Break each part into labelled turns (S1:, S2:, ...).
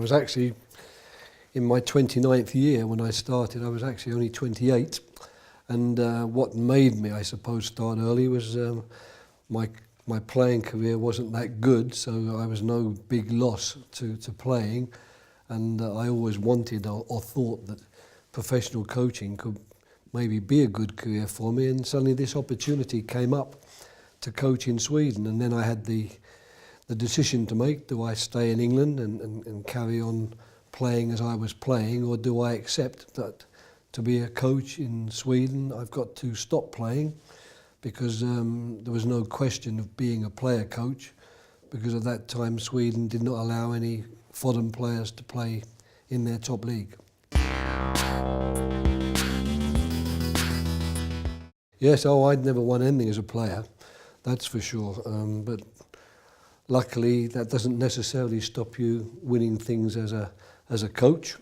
S1: was actually in my 29th year when I started. I was actually only 28, and what made me, I suppose, start early was my playing career wasn't that good, so I was no big loss to playing, and I always wanted or thought that professional coaching could maybe be a good career for me, and suddenly this opportunity came up to coach in Sweden, and then I had the decision to make. Do I stay in England and carry on playing as I was playing, or do I accept that to be a coach in Sweden I've got to stop playing, because there was no question of being a player coach, because at that time Sweden did not allow any foreign players to play in their top league. Yes, I'd never won anything as a player, that's for sure, but luckily that doesn't necessarily stop you winning things as a coach.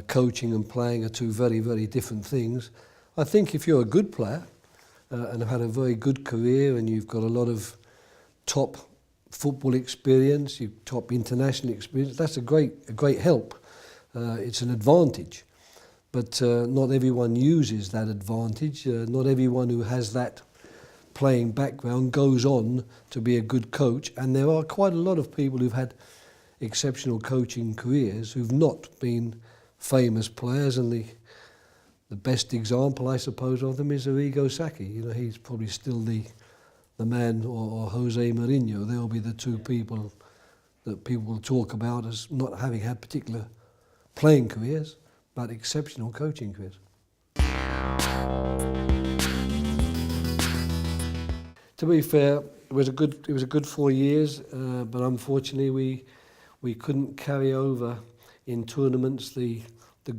S1: Coaching and playing are two very, very different things. I think if you're a good player, and have had a very good career, and you've got a lot of top football experience, you've top international experience, that's a great help. It's an advantage, but not everyone uses that advantage. Not everyone who has that playing background goes on to be a good coach, and there are quite a lot of people who've had exceptional coaching careers who've not been famous players, and the best example, I suppose, of them is Arrigo Sacchi. You know, he's probably still the man, or Jose Mourinho. They'll be the two people that people will talk about as not having had particular playing careers, but exceptional coaching careers. To be fair, it was a good 4 years, but unfortunately we couldn't carry over in tournaments the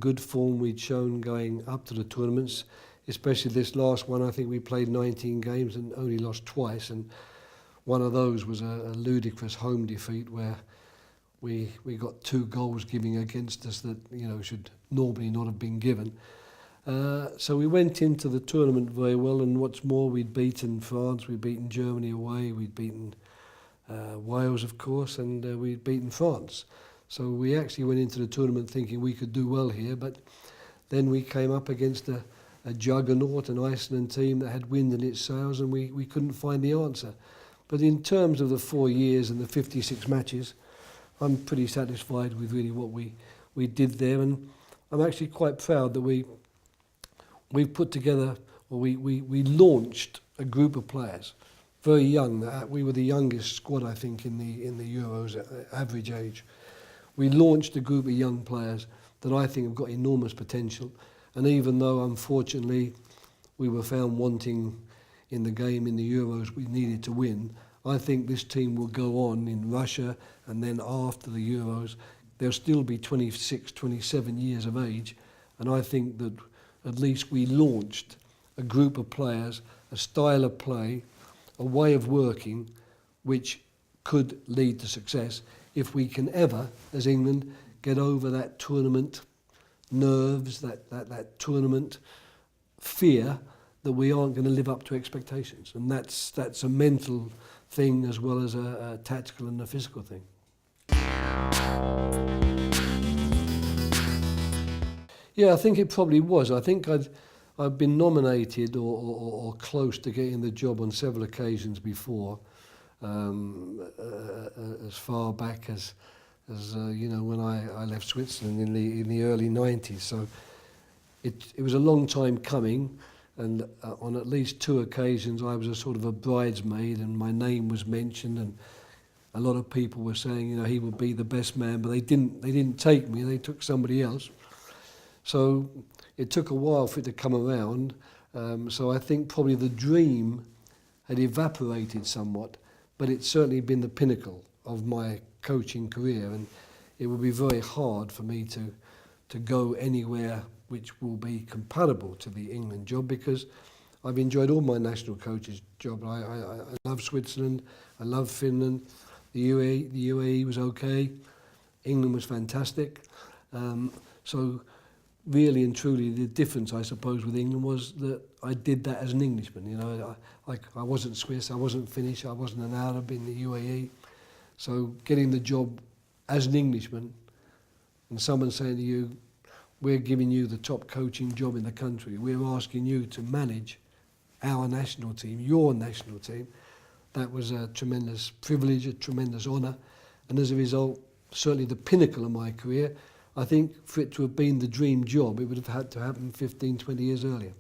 S1: good form we'd shown going up to the tournaments, especially this last one. I think we played 19 games and only lost twice, and one of those was a ludicrous home defeat where we got 2 goals giving against us that, you know, should normally not have been given. So we went into the tournament very well, and what's more, we'd beaten France, we'd beaten Germany away, we'd beaten Wales, of course, and we'd beaten France. So we actually went into the tournament thinking we could do well here, but then we came up against a juggernaut, an Iceland team that had wind in its sails, and we couldn't find the answer. But in terms of the 4 years and the 56 matches, I'm pretty satisfied with really what we did there, and I'm actually quite proud that we put together, or we launched a group of players, very young. We were the youngest squad, I think, in the Euros average age. We launched a group of young players that I think have got enormous potential, and even though unfortunately we were found wanting in the game in the Euros we needed to win, I think this team will go on in Russia, and then after the Euros they'll still be 26, 27 years of age, and I think that at least we launched a group of players, a style of play, a way of working which could lead to success if we can ever, as England, get over that tournament nerves, that tournament fear that we aren't going to live up to expectations. And that's a mental thing as well as a tactical and a physical thing. Yeah, I think it probably was. I think I've been nominated or close to getting the job on several occasions before, as far back as you know, when I left Switzerland in the early 90s. So it was a long time coming, and on at least 2 occasions I was a sort of a bridesmaid, and my name was mentioned, and a lot of people were saying, you know, he would be the best man, but they didn't take me. They took somebody else. So it took a while for it to come around. So I think probably the dream had evaporated somewhat, but it's certainly been the pinnacle of my coaching career, and it will be very hard for me to go anywhere which will be compatible to the England job, because I've enjoyed all my national coaches' job. I love Switzerland, I love Finland, the UAE was okay, England was fantastic. So really and truly the difference, I suppose, with England was that I did that as an Englishman. You know, I wasn't Swiss, I wasn't Finnish, I wasn't an Arab in the UAE. So getting the job as an Englishman, and someone saying to you, we're giving you the top coaching job in the country, we're asking you to manage our national team, your national team, that was a tremendous privilege, a tremendous honour, and as a result, certainly the pinnacle of my career. I think for it to have been the dream job, it would have had to happen 15, 20 years earlier.